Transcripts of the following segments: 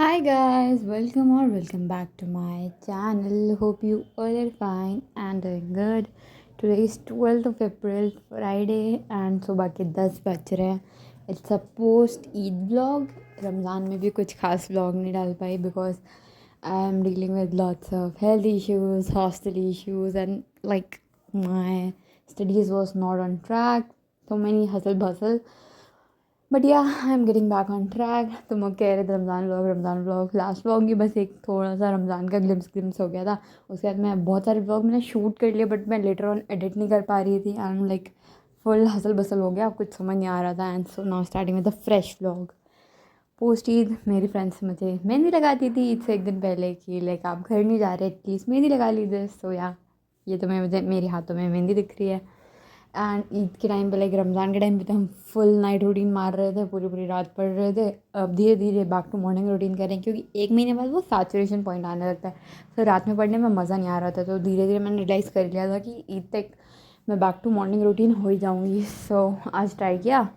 Hi guys, welcome back to my channel. Hope you all are fine and doing good. Today is 12th of April, Friday and सुबह के 10 बज रहे हैं. It's a post Eid vlog. Ramzan में भी कुछ खास vlog नहीं डाल पाई because I am dealing with lots of health issues, hostel issues and like my studies was not on track. So many hustle bustle. But yeah I am getting back on track. तुम लोग कह रहे थे Ramzan vlog last vlog की बस एक थोड़ा सा रमज़ान का ग्लिम्स हो गया था. उसके बाद मैं बहुत सारे व्लॉग मैंने शूट कर लिए बट मैं लेटर ऑन एडिट नहीं कर पा रही थी. And like full hustle bustle हो गया, कुछ समझ नहीं आ रहा था. And so now starting with the fresh vlog. Post Eid मेरी फ्रेंड्स मुझे मेहंदी लगाती थी ईद से एक दिन पहले कि लाइक आप घर नहीं जा रहे एटलीस्ट मेहंदी लगा लीजिए. सो या ये तो मैं मुझे मेरे हाथों में मेहंदी दिख रही है. एंड ईद के टाइम पे लाइक रमज़ान के टाइम पे तो हम फुल नाइट रूटीन मार रहे थे, पूरी पूरी रात पढ़ रहे थे. अब धीरे धीरे बैक टू मॉर्निंग रूटीन करें क्योंकि एक महीने बाद वो सैचुरेशन पॉइंट आने लगता है. तो रात में पढ़ने में मज़ा नहीं आ रहा था. तो धीरे धीरे मैंने रियलाइज़ कर लिया था कि ईद तक मैं बैक टू मॉर्निंग रूटीन हो ही जाऊँगी. सो आज ट्राई किया.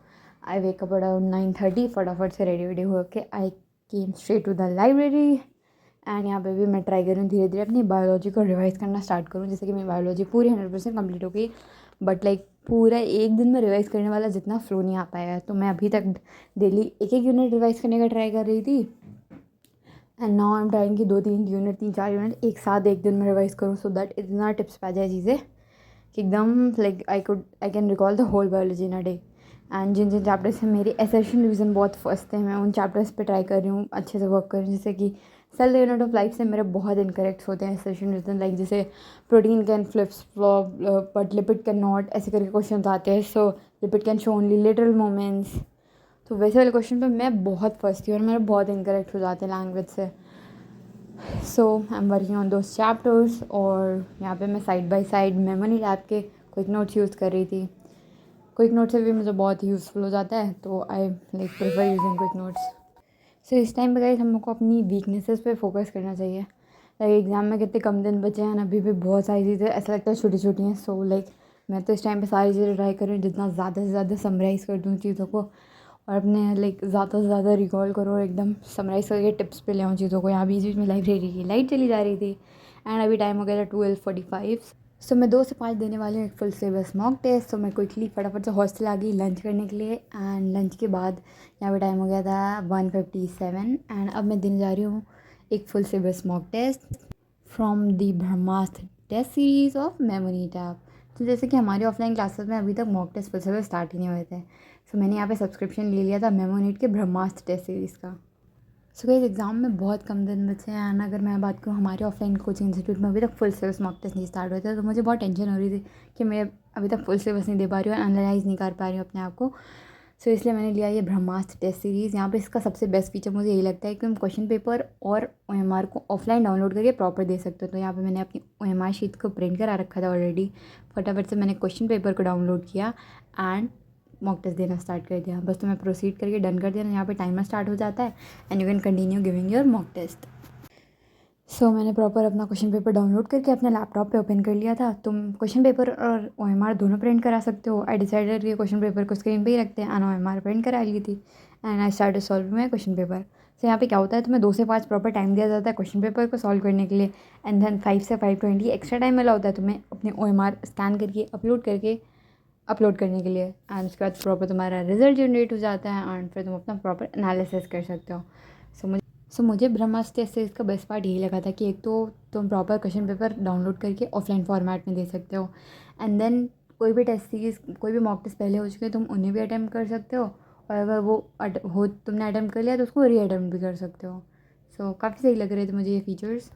आई वेकअप अराउंड 9:30, फटाफट से रेडी वेडी होकर I came straight to the library. And यहाँ पे भी मैं ट्राई करूँ धीरे धीरे अपनी बायोलॉजी को रिवाइज़ करना स्टार्ट करूँ. जैसे कि मेरी बायोलॉजी पूरी 100% कम्प्लीट हो गई बट लाइक पूरा एक दिन में रिवाइज़ करने वाला जितना फ्लो नहीं आ पाया है. तो मैं अभी तक डेली एक एक यूनिट रिवाइज़ करने का ट्राई कर रही थी. And now I am trying कि 2-3 यूनिट 3-4 यूनिट एक साथ एक दिन में रिवाइज़ करूँ सो दैट इतना टिप्स पा जाए चीज़ें कि एकदम like I can recall the whole biology in a day. And जिन जिन चैप्टर्स से मेरी एसेशन रिविजन बहुत फर्स्ट है मैं उन चैप्टर्स पे ट्राई कर रही हूँ अच्छे से वर्क कर रही हूँ. जैसे कि cell the unit of life से मेरे बहुत इनकरेक्ट होते हैं एसेशन रिविजन. लाइक जैसे protein can flips flop but lipid can not, ऐसे करके क्वेश्चन आते हैं. So lipid can show only lateral movements. तो वैसे वाले क्वेश्चन पे मैं बहुत फर्स्ट थी और मेरे बहुत इनकरेक्ट हो जाते हैं लैंग्वेज से. So I am working on those chapters. और यहाँ पे मैं side by side memory lab के क्विक नोट्स यूज़ कर रही थी. क्विक नोट से भी मुझे बहुत यूज़फुल हो जाता है तो I like prefer using quick notes. So इस टाइम पे गाइस हम लोग को अपनी वीकनेसेस पे फोकस करना चाहिए. लाइक एग्ज़ाम में कितने कम दिन बचे हैं अभी भी बहुत सारी चीज़ें ऐसा लगता है छोटी छोटी हैं. सो लाइक मैं तो इस टाइम पे सारी चीज़ें ट्राई कर रही हूँ जितना ज़्यादा से ज़्यादा समराइज़ कर दूँ चीज़ों को और अपने लाइक ज़्यादा से ज़्यादा रिकॉल करो और एकदम समराइज़ करके टिप्स पे ले आऊँ चीज़ों को. यहाँ बीच बीच में लाइब्रेरी की लाइट चली जा रही थी. एंड अभी टाइम हो गया था 12:45. सो मैं 2 से 5 देने वाली हूँ एक फुल सिलेबस मॉक टेस्ट. तो मैं क्विकली फटाफट से हॉस्टल आ गई लंच करने के लिए. एंड लंच के बाद यहाँ पे टाइम हो गया था 1:57. एंड अब मैं देने जा रही हूँ एक full syllabus mock test from the Brahmastra test series of memory tab. तो जैसे कि हमारी ऑफलाइन क्लासेस में अभी तक mock test full syllabus start ही नहीं हुए थे. सो मैंने यहाँ पे सब्सक्रिप्शन ले लिया था मेमोनीट के ब्रह्मास्त्र टेस्ट सीरीज़ का. सो गाइस एग्ज़ाम में बहुत कम दिन बचे हैं. एंड अगर मैं बात करूँ हमारे ऑफलाइन कोचिंग इंस्टीट्यूट में अभी तक फुल सिलेबस मॉक टेस्ट नहीं स्टार्ट हुए थे तो मुझे बहुत टेंशन हो रही थी कि मैं अभी तक फुल सिलेबस नहीं दे पा रही हूँ, एनालाइज़ नहीं कर पा रही हूँ अपने आप को. सो इसलिए मैंने लिया ये ब्रह्मास्त्र टेस्ट सीरीज़. यहाँ पे इसका सबसे बेस्ट फीचर मुझे यही लगता है कि हम क्वेश्चन पेपर और OMR को ऑफलाइन डाउनलोड करके प्रॉपर दे सकते हो. तो यहाँ पे मैंने अपनी OMR शीट को प्रिंट करा रखा था ऑलरेडी. फटाफट से मैंने क्वेश्चन पेपर को डाउनलोड किया एंड मॉक टेस्ट देना स्टार्ट कर दिया. बस तुम्हें प्रोसीड करके डन कर देना. यहाँ पे टाइमर स्टार्ट हो जाता है and you can continue giving your mock test. So मैंने प्रॉपर अपना क्वेश्चन पेपर डाउनलोड करके अपने लैपटॉप पे ओपन कर लिया था. तुम क्वेश्चन पेपर और OMR दोनों प्रिंट करा सकते हो. आई डिसाइडेड कि क्वेश्चन पेपर को स्क्रीन पे ही रखते हैं एंड OMR प्रिंट करा ली थी. And I start solve my question paper. So यहाँ पे क्या होता है तुम्हें 2 से 5 प्रॉपर टाइम दिया जाता है क्वेश्चन पेपर को सॉल्व करने के लिए. एंड देन 5 से 5:20 एक्स्ट्रा टाइम मिला होता है तुम्हें अपने OMR स्कैन करके अपलोड करने के लिए. एंड उसके बाद प्रॉपर तुम्हारा रिजल्ट जनरेट हो जाता है एंड फिर तुम अपना प्रॉपर एनालिसिस कर सकते हो. मुझे ब्रह्मास्त्र टेस्ट सीरीज़ का बेस्ट पार्ट यही लगा था कि एक तो तुम प्रॉपर क्वेश्चन पेपर डाउनलोड करके ऑफलाइन फॉर्मेट में दे सकते हो. एंड देन कोई भी टेस्ट सीरीज़ कोई भी मॉक टेस्ट पहले हो चुके तुम उन्हें भी अटैम्प्ट कर सकते हो. और अगर वो तुमने अटैम्प्ट कर लिया तो उसको रीअटैम्प्ट भी कर सकते हो. सो काफ़ी सही लग रहे थे मुझे ये features.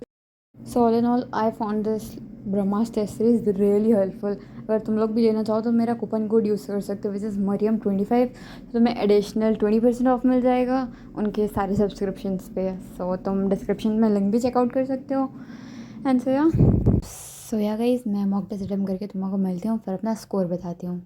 So all in all I found this Brahmastra test series really helpful. अगर तुम लोग भी लेना चाहो तो मेरा कूपन कोड यूज़ कर सकते हो विच इज़ Mariam25. तो तुम्हें एडिशनल 20% ऑफ मिल जाएगा उनके सारे सब्सक्रिप्शंस पे. सो तुम डिस्क्रिप्शन में लिंक भी चेकआउट कर सकते हो. एंड सो या गाइस मैं मॉक टेस्ट अटेम्प्ट करके तुम लोगों को मिलती हूँ फिर अपना स्कोर बताती हूँ.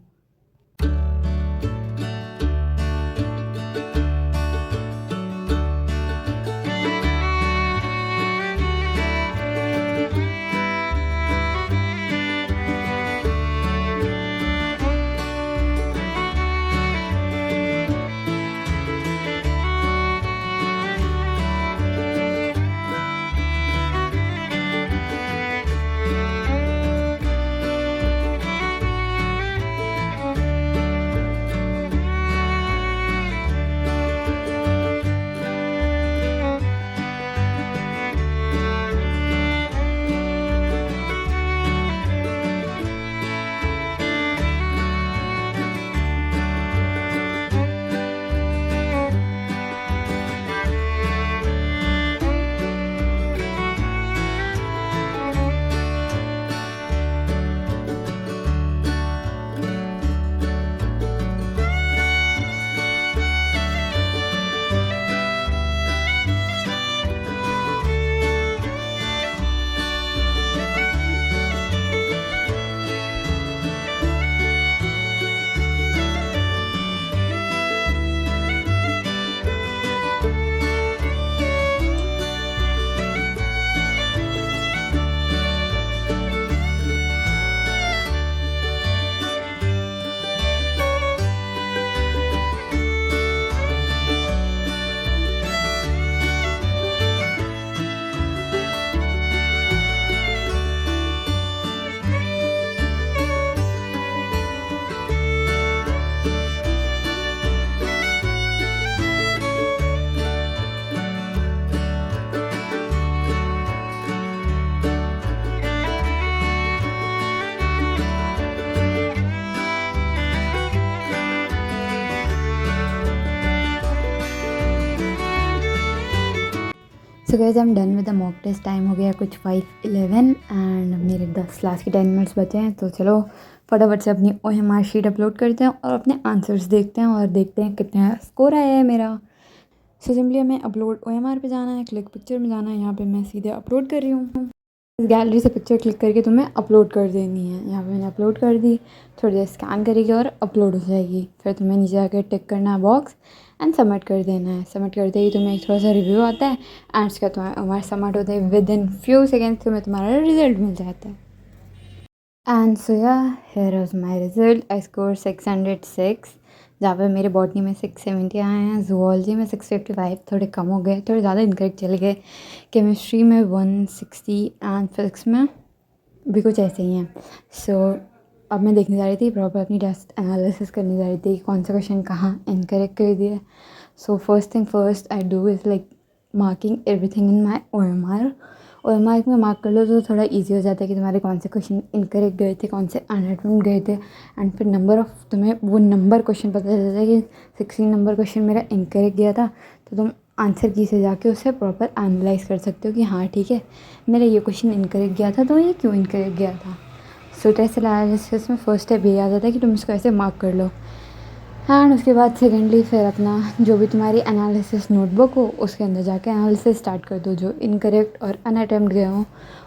So guys I am done with the mock test. Time हो गया कुछ 5:11 एंड मेरे 10 लास्ट के 10 मिनट्स बचे हैं। तो चलो फटाफट से अपनी OMR शीट अपलोड करते हैं और अपने आंसर्स देखते हैं और देखते हैं कितना स्कोर आया है मेरा। सो सिंपली हमें अपलोड OMR पे जाना है, क्लिक पिक्चर में जाना है। यहाँ पे मैं सीधे अपलोड कर रही हूँ। इस गैलरी से पिक्चर क्लिक करके तुम्हें अपलोड कर देनी है। यहाँ पे मैंने अपलोड कर दी, थोड़ी देर स्कैन करेगी और अपलोड हो जाएगी। फिर तुम्हें नीचे जाकर टिक करना है बॉक्स एंड सबमिट कर देना है। सबमिट करते ही तुम्हें एक थोड़ा सा रिव्यू आता है एंड उसका तुम्हारा सबमिट होता है विद इन फ्यू सेकेंड्स तुम्हें तुम्हारा रिजल्ट मिल जाता है। एंड सो या here was my result. I score 606, जहाँ पे मेरे बॉटनी में 670 आए हैं, जूलॉजी में 655, थोड़े कम हो गए, थोड़े ज़्यादा इनकरेक्ट चले गए। केमिस्ट्री में 160 एंड फिजिक्स में भी कुछ ऐसे ही हैं। सो अब मैं देखने जा रही थी, प्रॉपर अपनी टेस्ट एनालिसिस करने जा रही थी कौन सा क्वेश्चन कहाँ इनकरेक्ट कर दिया। So first thing first I do is like marking everything in my OMR। OMR में मार्क कर लो तो थोड़ा इजी हो जाता है कि तुम्हारे कौन से क्वेश्चन इनकरेक्ट गए थे, कौन से अनअटेम्प्ट गए थे। एंड फिर नंबर ऑफ तुम्हें वो नंबर क्वेश्चन पता चलता है कि 16 नंबर क्वेश्चन मेरा इनकरेक्ट गया था, तो तुम आंसर की से जाके उसे प्रॉपर एनालाइज कर सकते हो कि हाँ ठीक है मेरा ये क्वेश्चन इनकरेक्ट गया था तो ये क्यों इनकरेक्ट गया था। सो टेस्ट एनालिसिस में फर्स्ट स्टेप ये आ जाता है कि तुम इसको ऐसे मार्क कर लो। एंड उसके बाद सेकेंडली फिर अपना जो भी तुम्हारी एनालिसिस नोटबुक हो उसके अंदर जाके एनालिसिस स्टार्ट कर दो। जो इनकरेक्ट और अनअटेम्प्ट गए हों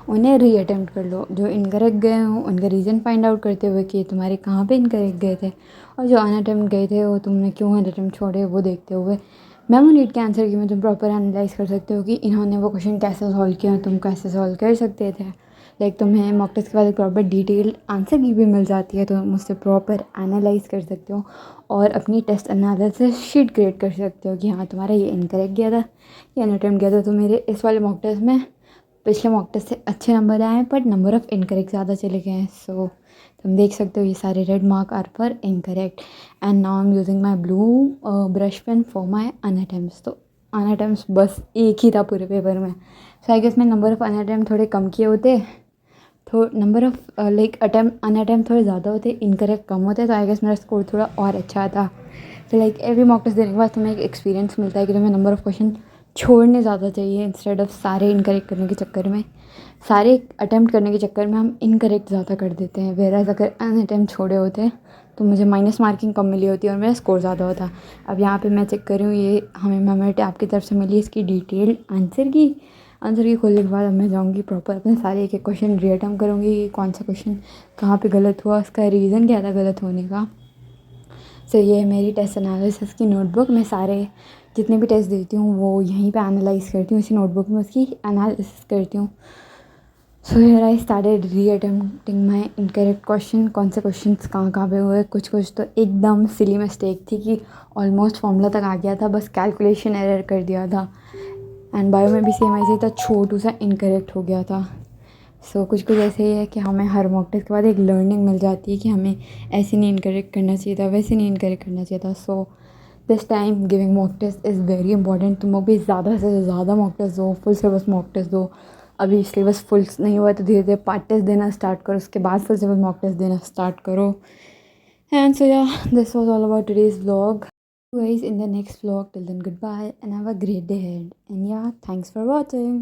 उन्हें रीअटेम्प्ट कर लो। जो इनकरेक्ट गए हों उनका रीज़न फाइंड आउट करते हुए कि तुम्हारे कहाँ पे इनकरेक्ट गए थे, और जो अनअटेम्प्ट गए थे वो तुमने क्यों अनअटेम्प्ट छोड़े वो देखते हुए मेमो नीट के आंसर की में तुम प्रॉपर एनालाइज कर सकते हो कि इन्होंने वो क्वेश्चन कैसे सॉल्व किया, तुम कैसे सॉल्व कर सकते थे। लाइक तुम्हें मॉक टेस्ट के बाद एक प्रॉपर डिटेल आंसर की भी मिल जाती है, तो तुम उससे प्रॉपर एनालाइज कर सकते हो और अपनी टेस्ट एनालिसिस शीट क्रिएट कर सकते हो कि हाँ तुम्हारा ये इनकरेक्ट गया था, ये अनअटेम्प्ट गया था। तो मेरे इस वाले मॉक टेस्ट में पिछले मॉक टेस्ट से अच्छे नंबर आए हैं बट नंबर ऑफ़ इनकरेक्ट ज़्यादा चले गए हैं। सो तुम देख सकते हो ये सारे red mark are for incorrect. And now I am using my blue brush pen for my unattempts. तो अनअटेम्प्ट्स बस एक ही था पूरे पेपर में। सो आई गेस मैं नंबर ऑफ़ अनअटेम्प्ट थोड़े कम किए होते, तो नंबर ऑफ़ लाइक अनअटेम्प्ट थोड़े ज़्यादा होते, इनकरेक्ट कम होते, तो आई गेस मेरा स्कोर थोड़ा और अच्छा था। तो लाइक एवरी मॉक टेस्ट देने के बाद तुम्हें एक एक्सपीरियंस मिलता है कि तुम्हें नंबर ऑफ़ क्वेश्चन छोड़ने ज़्यादा चाहिए इंस्टेड ऑफ सारे इनकरेक्ट करने के चक्कर में। सारे अटैम्प्ट करने के चक्कर में हम इनकरेक्ट ज़्यादा कर देते हैं, वेराज अगर अनअटेम्प्ट छोड़े होते तो मुझे माइनस मार्किंग कम मिली होती और मेरा स्कोर ज़्यादा होता। अब यहाँ पे मैं चेक कर रही हूँ, ये हमें मेमोरी आपकी तरफ से मिली इसकी डिटेल आंसर की खोलने के बाद अब मैं जाऊँगी प्रॉपर अपने सारे एक एक क्वेश्चन रीअटेम्प्ट करूँगी कि कौन सा क्वेश्चन कहाँ पे गलत हुआ, उसका रीज़न क्या था गलत होने का। सो ये है मेरी टेस्ट एनालिसिस की नोटबुक। मैं सारे जितने भी टेस्ट देती हूँ वो यहीं पे एनालाइज करती हूँ, इसी नोटबुक में उसकी एनालिसिस करती हूँ। So here I started reattempting my incorrect question. कौन से क्वेश्चन कहाँ पे हुए, कुछ तो एकदम सिली मिस्टेक थी कि ऑलमोस्ट फॉर्मूला तक आ गया था, बस कैलकुलेशन एरर कर दिया था। एंड बायो में भी सेम ऐसे ही था, छोटू सा इनकरेक्ट हो गया था। सो कुछ ऐसे ही है कि हमें हर मॉक टेस्ट के बाद एक लर्निंग मिल जाती है कि हमें ऐसे नहीं इनकरेक्ट करना चाहिए था, वैसे नहीं इनकरेक्ट करना चाहिए था। So this time giving mock test is very important. तुम लोग भी ज़्यादा से ज़्यादा मॉक टेस्ट दो, फुल सिलेबस मॉक टेस्ट दो। अभी सिलेबस फुल नहीं हुआ तो धीरे धीरे पार्ट टेस्ट देना स्टार्ट करो, उसके बाद फुल सिलेबस मॉक टेस्ट देना स्टार्ट करो। एंड सो या this was all about today's vlog. Guys, in the next vlog, till then goodbye and have a great day ahead. And yeah, thanks for watching.